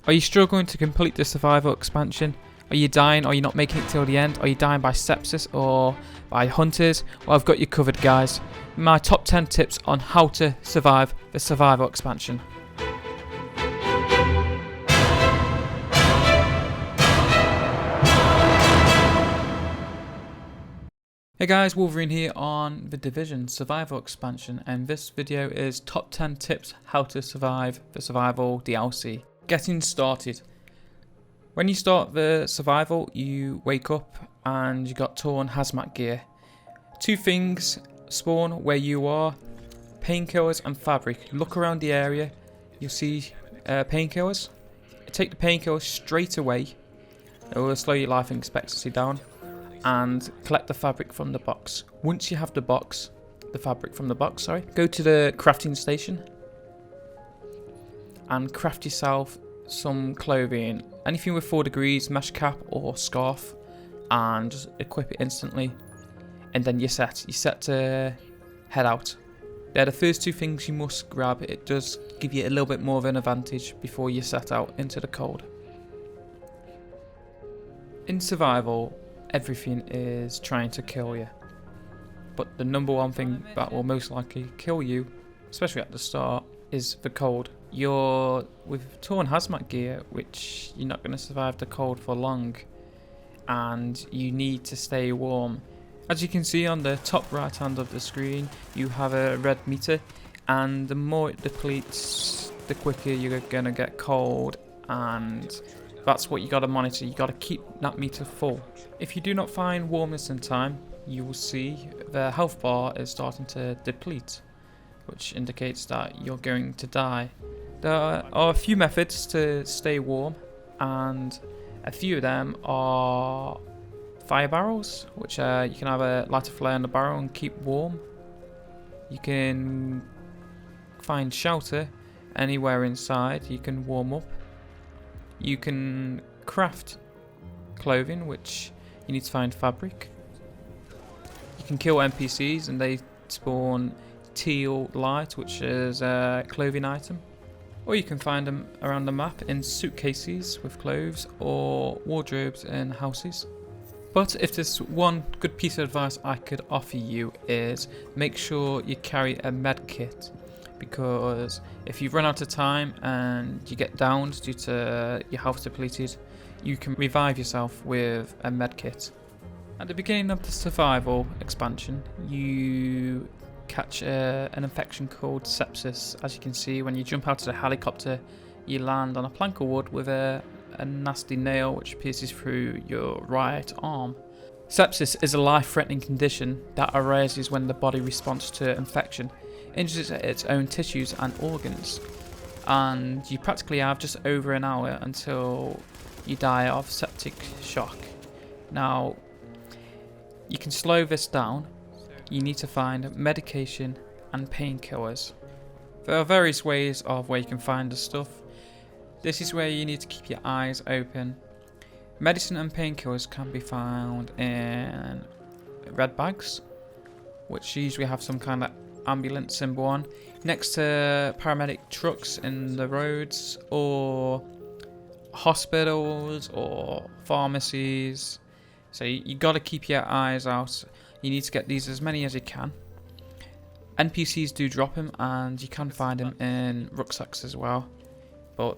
Are you struggling to complete the survival expansion? Are you dying? Are you not making it till the end? Are you dying by sepsis or by hunters? Well, I've got you covered, guys. My top 10 tips on how to survive the survival expansion. Hey guys, Wolverine here on the Division Survival Expansion, and this video is top 10 tips how to survive the Survival DLC. Getting started. When you start the survival, you wake up and you got torn hazmat gear. Two things spawn where you are: painkillers and fabric. Look around the area, you'll see painkillers. Take the painkillers straight away. It will slow your life expectancy down. And collect the fabric from the box. Once you have the fabric from the box, go to the crafting station and craft yourself some clothing. Anything with 4 degrees, mesh cap or scarf, and just equip it instantly. And then you're set. You're set to head out. They're the first two things you must grab. It does give you a little bit more of an advantage before you set out into the cold. In survival, everything is trying to kill you, but the number one thing that will most likely kill you, especially at the start, is the cold. You're with torn hazmat gear, which you're not going to survive the cold for long, and you need to stay warm. As you can see on the top right hand of the screen, you have a red meter, and the more it depletes, the quicker you're going to get cold, and that's what you got to monitor. You got to keep that meter full. If you do not find warmness in time, you will see the health bar is starting to deplete, which indicates that you're going to die. There are a few methods to stay warm, and a few of them are fire barrels, which you can have a light a flare in the barrel and keep warm. You can find shelter anywhere inside. You can warm up. You can craft clothing, which you need to find fabric. You can kill NPCs and they spawn teal light, which is a clothing item. Or you can find them around the map in suitcases with clothes or wardrobes in houses. But if there's one good piece of advice I could offer you is make sure you carry a med kit. Because if you run out of time and you get downed due to your health depleted, you can revive yourself with a medkit. At the beginning of the survival expansion, you catch an infection called sepsis. As you can see, when you jump out of the helicopter, you land on a plank of wood with a nasty nail which pierces through your right arm. Sepsis is a life-threatening condition that arises when the body responds to infection, injures its own tissues and organs, and you practically have just over an hour until you die of septic shock. Now, you can slow this down. You need to find medication and painkillers. There are various ways of where you can find the stuff. This is where you need to keep your eyes open. Medicine and painkillers can be found in red bags, which usually have some kind of ambulance symbol on, next to paramedic trucks in the roads, or hospitals or pharmacies. So you got to keep your eyes out. You need to get these as many as you can. NPCs do drop them, and you can find them in rucksacks as well, but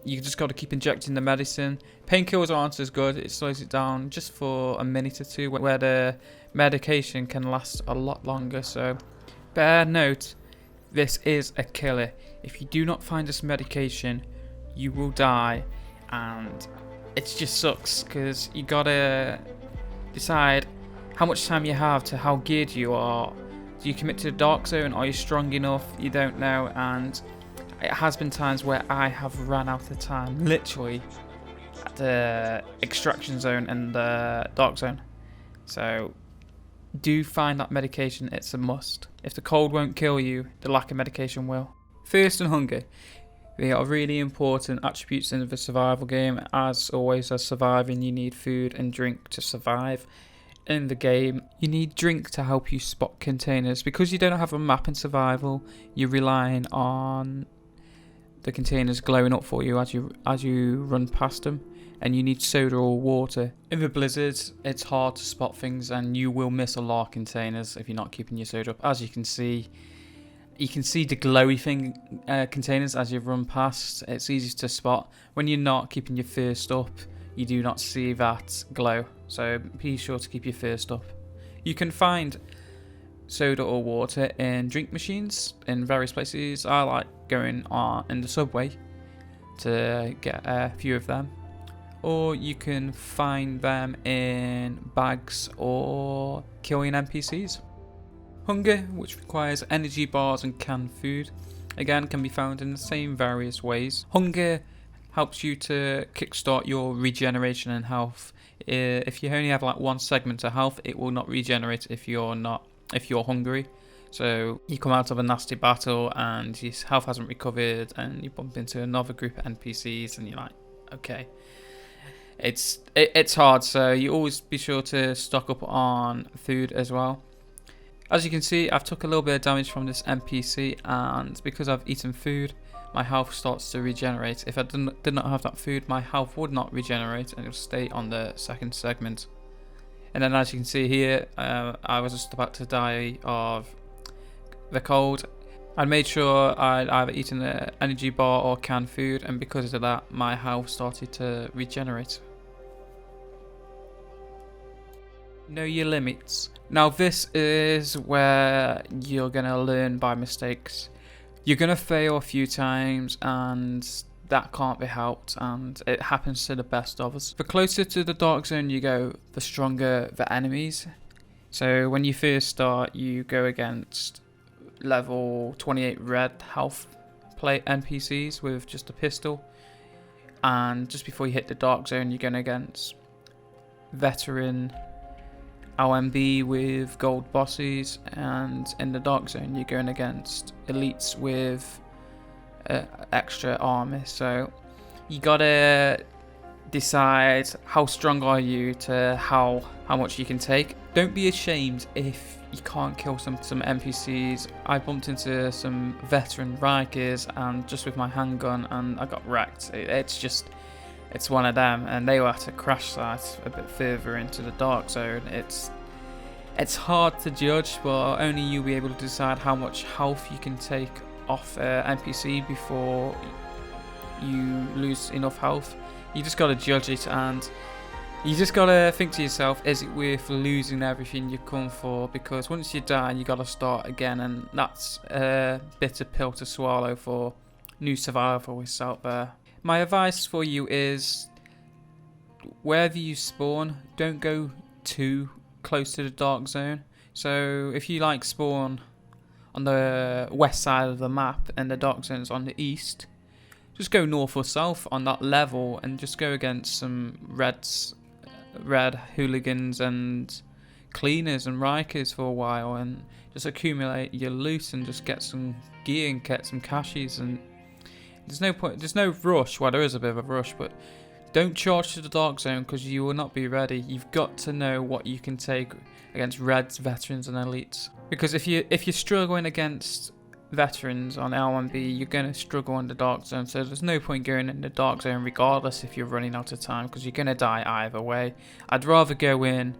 you just got to keep injecting the medicine. Painkillers aren't as good. It slows it down just for a minute or two, where the medication can last a lot longer. So bear note, this is a killer. If you do not find this medication, you will die, and it just sucks because you gotta decide how much time you have to how geared you are. Do you commit to the dark zone? Are you strong enough? You don't know, and it has been times where I have ran out of time, literally, at the extraction zone and the dark zone. So do find that medication. It's a must. If the cold won't kill you, the lack of medication will. Thirst and hunger. They are really important attributes in the survival game. As always, as surviving, you need food and drink to survive. In the game, you need drink to help you spot containers. Because you don't have a map in survival, you're relying on the containers glowing up for you as you run past them, and you need soda or water. In the blizzards, it's hard to spot things, and you will miss a lot of containers if you're not keeping your soda up. As you can see the glowy containers as you run past. It's easy to spot. When you're not keeping your thirst up, you do not see that glow, so be sure to keep your thirst up. You can find soda or water in drink machines in various places. I like going in the subway to get a few of them, or you can find them in bags or killing NPCs. Hunger, which requires energy bars and canned food, again can be found in the same various ways. Hunger helps you to kickstart your regeneration and health. If you only have like one segment of health, it will not regenerate if you're hungry. So you come out of a nasty battle and your health hasn't recovered, and you bump into another group of NPCs, and you're like, okay, it's hard. So you always be sure to stock up on food as well. As you can see, I've took a little bit of damage from this NPC, and because I've eaten food, my health starts to regenerate. If I did not have that food, my health would not regenerate, and it would stay on the second segment. And then as you can see here, I was just about to die of the cold. I made sure I'd either eaten an energy bar or canned food, and because of that, my health started to regenerate. Know your limits. Now this is where you're going to learn by mistakes. You're going to fail a few times, and that can't be helped, and it happens to the best of us. The closer to the dark zone you go, the stronger the enemies. So when you first start, you go against level 28 red health plate NPCs with just a pistol, and just before you hit the dark zone, you're going against veteran LMB with gold bosses, and in the dark zone you're going against elites with extra armor. So you gotta decide how strong are you to how much you can take. Don't be ashamed if you can't kill some NPCs. I bumped into some veteran Rikers and just with my handgun, and I got wrecked. It's one of them, and they will have to crash site a bit further into the dark zone. It's hard to judge, but only you'll be able to decide how much health you can take off NPC before you lose enough health. You just gotta judge it, and you just gotta think to yourself, is it worth losing everything you come for? Because once you die, you gotta start again, and that's a bitter pill to swallow for new survivalists out there. My advice for you is, wherever you spawn, don't go too close to the dark zone. So if you like spawn on the west side of the map and the dark zone's on the east, just go north or south on that level and just go against some red hooligans and cleaners and Rikers for a while, and just accumulate your loot and just get some gear and get some cashies. And there's no rush. Well, there is a bit of a rush, but don't charge to the dark zone because you will not be ready. You've got to know what you can take against reds, veterans and elites. Because if you're struggling against veterans on L1B, you're going to struggle in the dark zone. So there's no point going in the dark zone regardless if you're running out of time, because you're going to die either way. I'd rather go in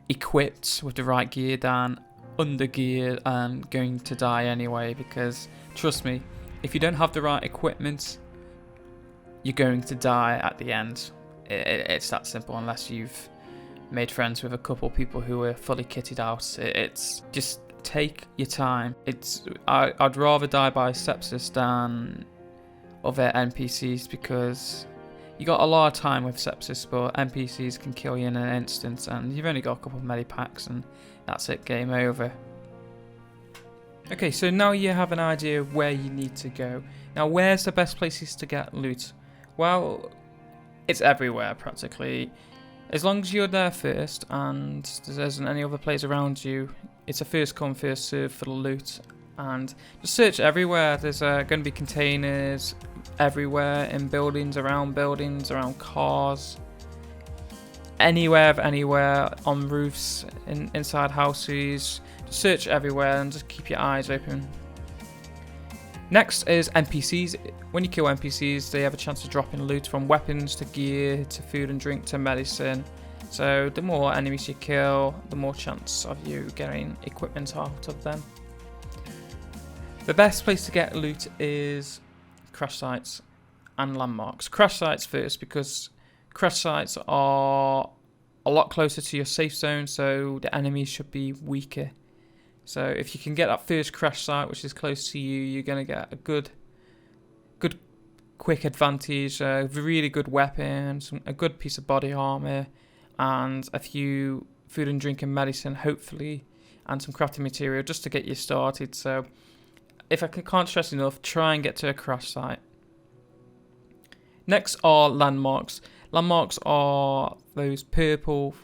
equipped with the right gear than under geared and going to die anyway, because trust me, if you don't have the right equipment, you're going to die at the end. It's that simple, unless you've made friends with a couple people who are fully kitted out. It's just take your time. I'd rather die by sepsis than other NPCs, because you got a lot of time with sepsis, but NPCs can kill you in an instant, and you've only got a couple of medipacks and that's it, game over. Okay, so now you have an idea of where you need to go. Now, where's the best places to get loot? Well, it's everywhere practically. As long as you're there first and there isn't any other place around you, it's a first come first serve for the loot. And just search everywhere. There's going to be containers everywhere, in buildings, around cars, anywhere, on roofs, inside houses. Just search everywhere and just keep your eyes open. Next is NPCs. When you kill NPCs, they have a chance to drop in loot from weapons to gear to food and drink to medicine. So the more enemies you kill, the more chance of you getting equipment out of them. The best place to get loot is crash sites and landmarks. Crash sites first, because crash sites are a lot closer to your safe zone, so the enemies should be weaker. So if you can get that first crash site, which is close to you, you're going to get a good quick advantage, a really good weapon, a good piece of body armor, and a few food and drink and medicine, hopefully, and some crafting material just to get you started. So if I can't stress enough, try and get to a crash site. Next are landmarks. Landmarks are those purple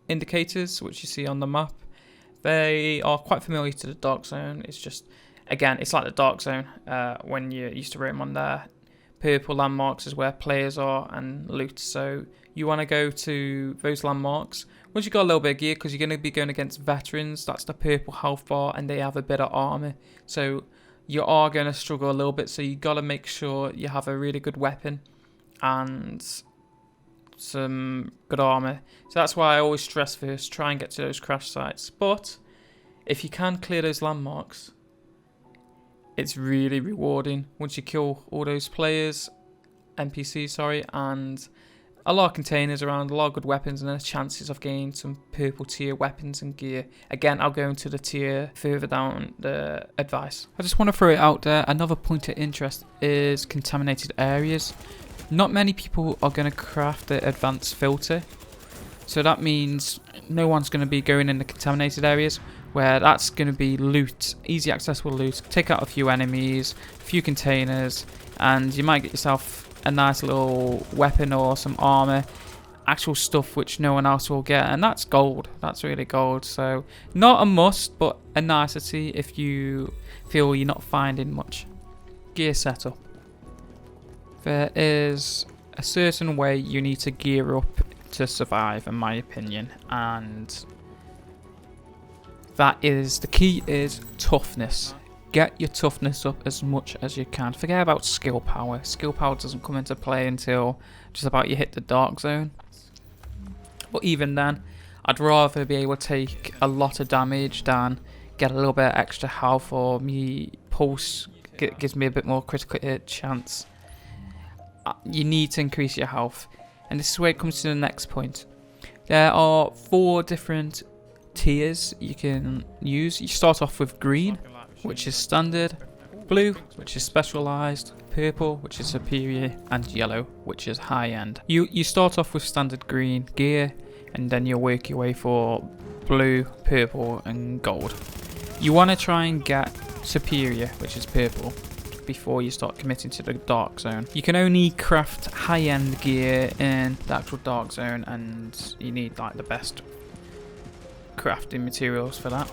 indicators which you see on the map. They are quite familiar to the dark zone. It's just, again, it's like the dark zone when you used to roam on there. Purple landmarks is where players are and loot. So you want to go to those landmarks. Once you've got a little bit of gear, because you're going to be going against veterans, that's the purple health bar, and they have a bit of armor. So you are going to struggle a little bit. So you got to make sure you have a really good weapon and some good armor. So that's why I always stress first, try and get to those crash sites. But if you can clear those landmarks, it's really rewarding once you kill all those players, NPCs, sorry, and a lot of containers around, a lot of good weapons, and the chances of getting some purple tier weapons and gear. Again, I'll go into the tier further down the advice. I just want to throw it out there, another point of interest is contaminated areas. Not many people are going to craft the advanced filter, so that means no one's going to be going in the contaminated areas, where that's going to be loot, easy accessible loot. Take out a few enemies, a few containers, and you might get yourself a nice little weapon or some armor, actual stuff which no one else will get, and that's gold. That's really gold. So not a must, but a nicety if you feel you're not finding much. Gear setup. There is a certain way you need to gear up to survive, in my opinion, and that is, the key is toughness. Get your toughness up as much as you can. Forget about skill power. Skill power doesn't come into play until just about you hit the dark zone. But even then, I'd rather be able to take a lot of damage than get a little bit of extra health, or me pulse gives me a bit more critical hit chance. You need to increase your health, and this is where it comes to the next point. There are 4 different tiers you can use. You start off with green, which is standard, blue, which is specialized, purple, which is superior, and yellow, which is high end. You start off with standard green gear, and then you'll work your way for blue, purple, and gold. You want to try and get superior, which is purple, before you start committing to the dark zone. You can only craft high-end gear in the actual dark zone, and you need like the best crafting materials for that.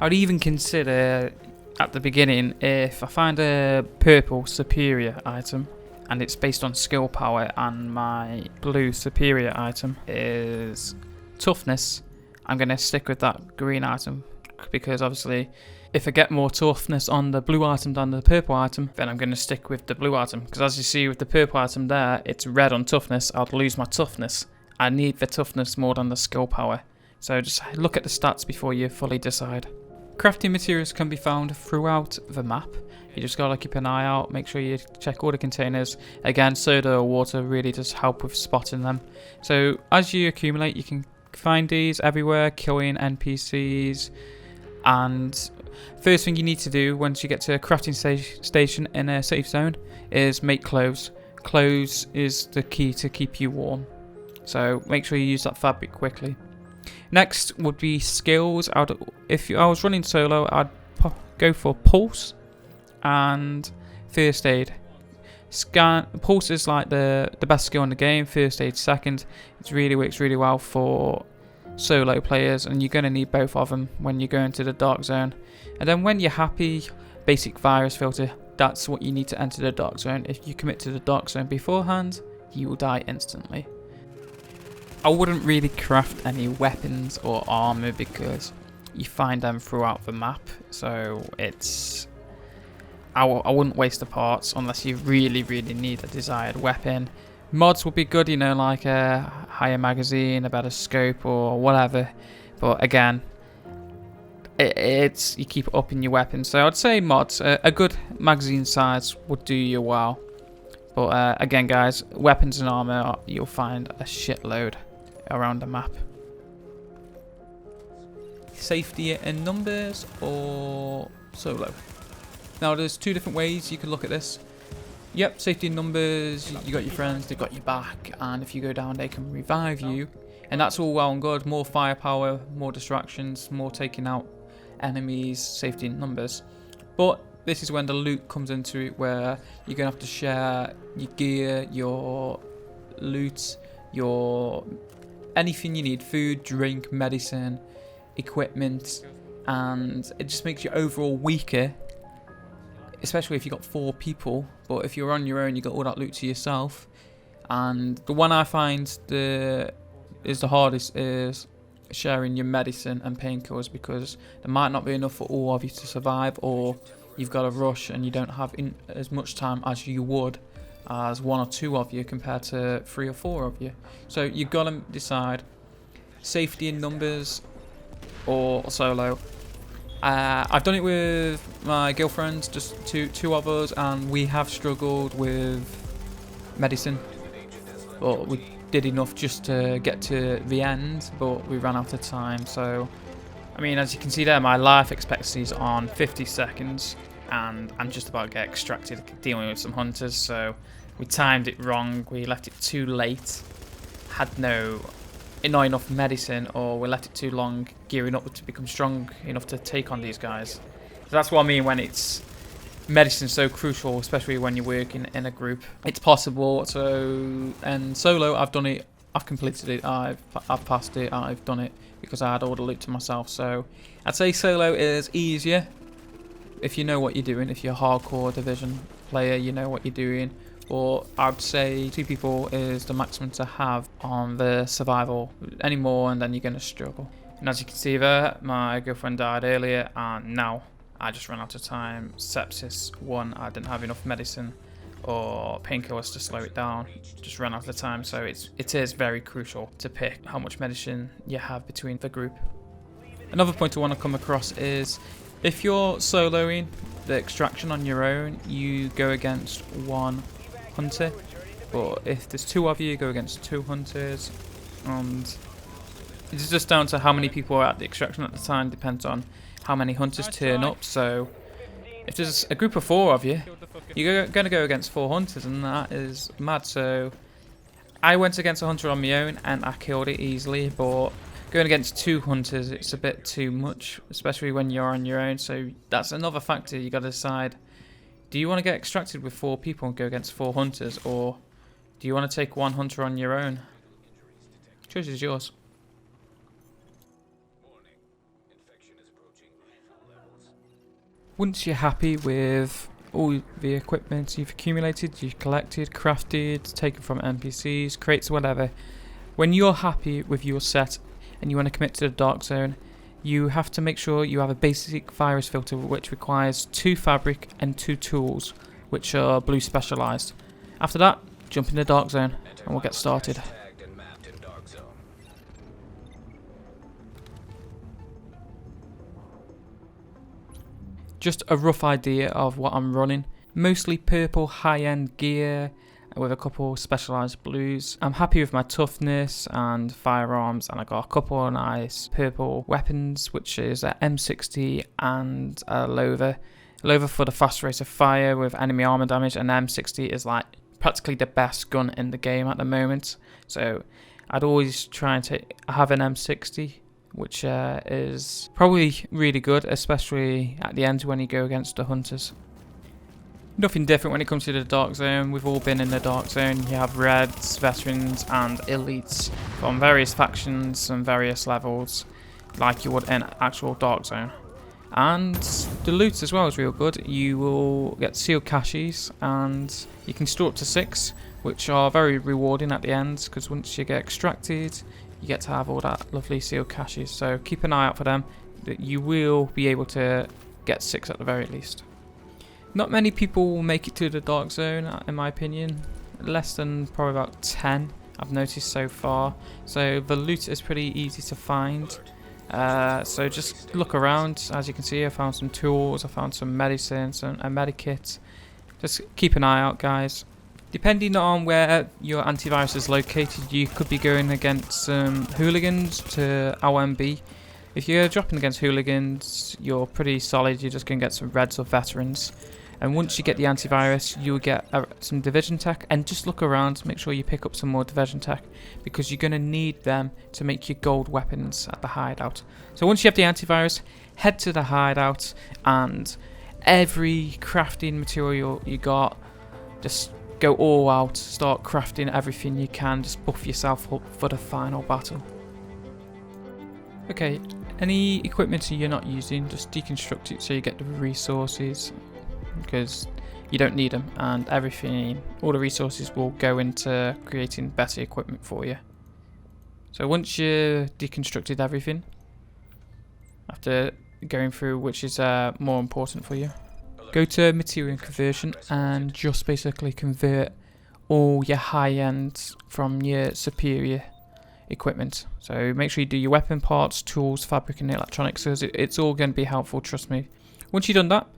I'd even consider at the beginning, if I find a purple superior item and it's based on skill power, and my blue superior item is toughness, I'm going to stick with that green item, because obviously if I get more toughness on the blue item than the purple item, then I'm going to stick with the blue item. Because as you see with the purple item there, it's red on toughness. I'd lose my toughness. I need the toughness more than the skill power. So just look at the stats before you fully decide. Crafting materials can be found throughout the map. You just got to keep an eye out, make sure you check all the containers. Again, soda or water really does help with spotting them. So as you accumulate, you can find these everywhere, killing NPCs. And first thing you need to do once you get to a crafting station in a safe zone is make clothes. Clothes is the key to keep you warm, so make sure you use that fabric quickly. Next would be skills. If I was running solo, I'd go for pulse and first aid. Pulse is like the best skill in the game. First aid second. It really works really well for solo players, and you're going to need both of them when you go into the dark zone. And then when you're happy, basic virus filter, that's what you need to enter the dark zone. If you commit to the dark zone beforehand, you will die instantly. I wouldn't really craft any weapons or armor because you find them throughout the map, so it's I wouldn't waste the parts unless you really, really need a desired weapon. Mods would be good, you know, like a higher magazine, a better scope or whatever. But again, it's you keep upping your weapons. So I'd say mods, a good magazine size would do you well. But again, guys, weapons and armor, you'll find a shitload around the map. Safety in numbers or solo? Now, there's two different ways you can look at this. Yep, safety in numbers, you got your friends, they've got your back, and if you go down, they can revive you. And that's all well and good. More firepower, more distractions, more taking out enemies, safety in numbers. But this is when the loot comes into it, where you're going to have to share your gear, your loot, your anything you need, food, drink, medicine, equipment, and it just makes you overall weaker, especially if you got 4 people. But if you're on your own, you got all that loot to yourself. And the one I find is the hardest is sharing your medicine and painkillers, because there might not be enough for all of you to survive, or you've got to rush and you don't have as much time as you would as 1 or 2 of you compared to 3 or 4 of you. So you've got to decide safety in numbers or solo. I've done it with my girlfriend, just two of us, and we have struggled with medicine, but we did enough just to get to the end, but we ran out of time. So I mean, as you can see there, my life expectancy is on 50 seconds, and I'm just about to get extracted dealing with some hunters. So we timed it wrong, we left it too late, had not enough medicine, or we left it too long gearing up to become strong enough to take on these guys. So that's what I mean when it's medicine's so crucial, especially when you're working in a group. It's possible. So, and solo, I've done it, I've completed it, I've passed it, I've done it because I had all the loot to myself. So I'd say solo is easier if you know what you're doing. If you're a hardcore division player, you know what you're doing. Or I'd say 2 people is the maximum to have on the survival. Any more and then you're going to struggle. And as you can see there, my girlfriend died earlier, and now I just ran out of time. Sepsis 1, I didn't have enough medicine or painkillers to slow it down. Just ran out of time. So it is very crucial to pick how much medicine you have between the group. Another point I want to come across is if you're soloing the extraction on your own, you go against 1 hunter, but if there's 2 of you, go against 2 hunters, and it's just down to how many people are at the extraction at the time. Depends on how many hunters turn up. So if there's a group of 4 of you, you're going to go against 4 hunters, and that is mad. So I went against a hunter on my own and I killed it easily, but going against 2 hunters, it's a bit too much, especially when you're on your own. So that's another factor you got to decide. Do you want to get extracted with 4 people and go against 4 hunters, or do you want to take 1 hunter on your own? Choice is yours. Once you're happy with all the equipment you've accumulated, you've collected, crafted, taken from NPCs, crates, whatever, when you're happy with your set and you want to commit to the dark zone, you have to make sure you have a basic virus filter, which requires 2 fabric and 2 tools, which are blue specialized. After that, jump in the dark zone and we'll get started. Just a rough idea of what I'm running. Mostly purple high-end gear with a couple specialized blues. I'm happy with my toughness and firearms, and I got a couple of nice purple weapons, which is a M60 and a Lover. Lover for the fast rate of fire with enemy armor damage, and M60 is like practically the best gun in the game at the moment. So I'd always try and have an M60, which is probably really good, especially at the end when you go against the hunters. Nothing different when it comes to the dark zone. We've all been in the dark zone. You have reds, veterans and elites from various factions and various levels, like you would in actual dark zone. And the loot as well is real good. You will get sealed caches, and you can store up to 6, which are very rewarding at the end, because once you get extracted, you get to have all that lovely sealed caches. So keep an eye out for them. You will be able to get 6 at the very least. Not many people will make it to the dark zone, in my opinion. Less than probably about 10 I've noticed so far. So the loot is pretty easy to find. So just look around. As you can see, I found some tools, I found some medicines, a medikit. Just keep an eye out, guys. Depending on where your antivirus is located, you could be going against some hooligans to OMB. If you're dropping against hooligans, you're pretty solid. You're just going to get some reds or veterans. And once you get the antivirus, you'll get some division tech. And just look around, make sure you pick up some more division tech, because you're going to need them to make your gold weapons at the hideout. So once you have the antivirus, head to the hideout, and every crafting material you got, just go all out, start crafting everything you can, just buff yourself up for the final battle. Okay, any equipment you're not using, just deconstruct it so you get the resources, because you don't need them, and everything, all the resources will go into creating better equipment for you. So once you deconstructed everything, after going through which is more important for you, go to material conversion and just basically convert all your high-end from your superior equipment. So make sure you do your weapon parts, tools, fabric and electronics, because it's all going to be helpful, trust me. Once you've done that,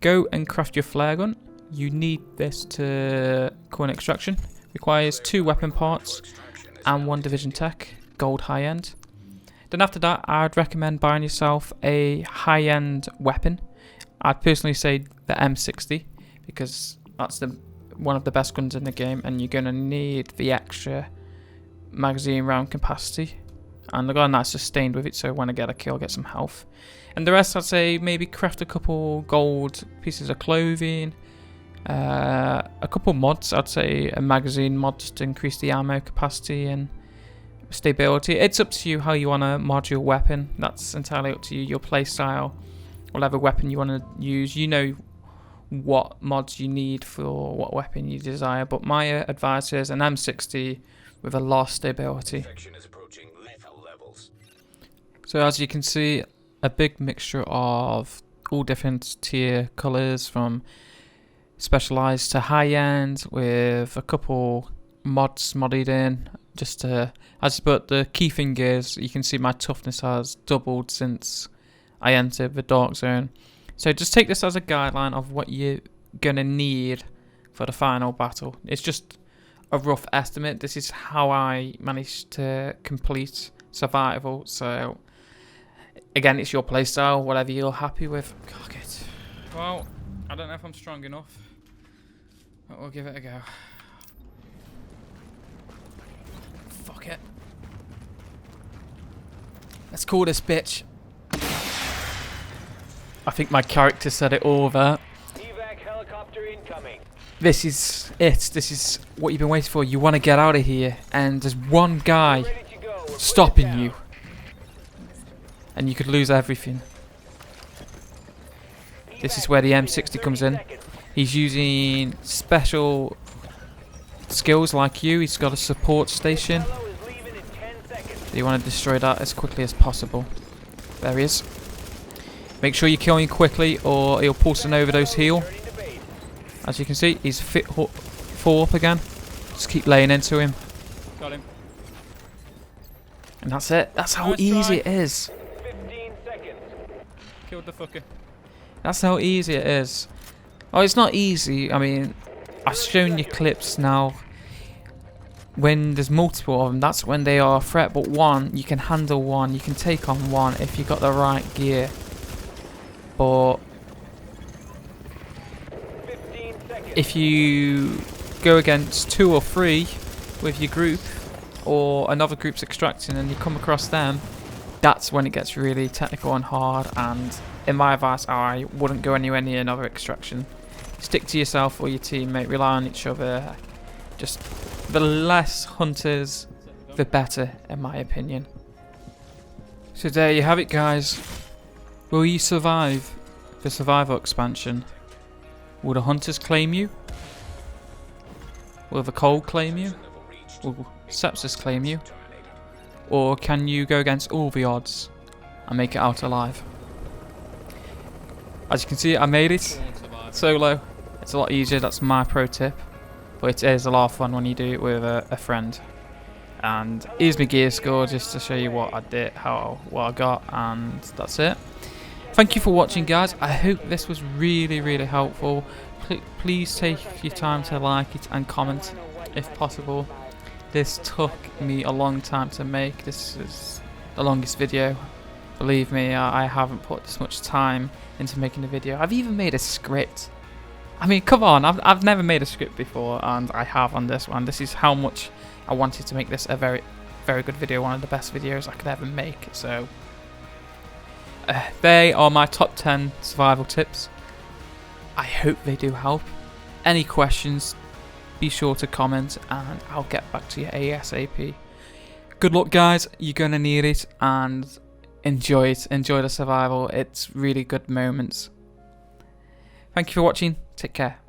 go and craft your flare gun. You need this to coin extraction. Requires 2 weapon parts and 1 division tech, gold high-end. Then after that, I'd recommend buying yourself a high-end weapon. I'd personally say the M60, because that's one of the best guns in the game, and you're going to need the extra magazine round capacity. And I've got a nice sustained with it, so when I get a kill, I get some health. And the rest, I'd say maybe craft a couple gold pieces of clothing, a couple mods. I'd say a magazine mod just to increase the ammo capacity and stability. It's up to you how you want to mod your weapon. That's entirely up to you, your playstyle, whatever weapon you want to use. You know what mods you need for what weapon you desire, but my advice is an M60 with a lot of stability. So as you can see, a big mixture of all different tier colours, from specialised to high end, with a couple mods modded in, just to, but the key thing is, you can see my toughness has doubled since I entered the dark zone. So just take this as a guideline of what you're gonna need for the final battle. It's just a rough estimate. This is how I managed to complete survival. So again, it's your playstyle, whatever you're happy with. Cock it. Well, I don't know if I'm strong enough, but we'll give it a go. Fuck it. Let's call this bitch. I think my character said it all there. Evac helicopter incoming. This is it. This is what you've been waiting for. You want to get out of here, and there's one guy stopping you, and you could lose everything. This is where the M60 comes in. He's using special skills like you. He's got a support station. So you want to destroy that as quickly as possible. There he is. Make sure you kill him quickly, or he'll pulse an overdose heal. As you can see, he's full up again. Just keep laying into him. Got him. And that's it. That's how easy it is. 15 seconds. Killed the fucker. That's how easy it is. Oh, it's not easy. I mean, I've shown you clips now. When there's multiple of them, that's when they are a threat. But one, you can handle one. You can take on one if you've got the right gear. But if you go against 2 or 3 with your group, or another group's extracting and you come across them, that's when it gets really technical and hard. And in my advice, I wouldn't go anywhere near another extraction. Stick to yourself or your teammate, rely on each other. Just the less hunters, the better, in my opinion. So there you have it, guys. Will you survive the survival expansion? Will the hunters claim you? Will the cold claim you? Will sepsis claim you? Or can you go against all the odds and make it out alive? As you can see, I made it. solo, it's a lot easier. That's my pro tip. But it is a lot of fun when you do it with a friend. And here's my gear score just to show you what I did, what I got, and that's it. Thank you for watching, guys. I hope this was really, really helpful. Please take your time to like it and comment if possible. This took me a long time to make. This is the longest video. Believe me, I haven't put this much time into making a video. I've even made a script. I mean, come on, I've never made a script before, and I have on this one. This is how much I wanted to make this a very, very good video, one of the best videos I could ever make. So, they are my top 10 survival tips. I hope they do help. Any questions, be sure to comment, and I'll get back to you ASAP. Good luck, guys. You're gonna need it, and enjoy it. Enjoy the survival. It's really good moments. Thank you for watching. Take care.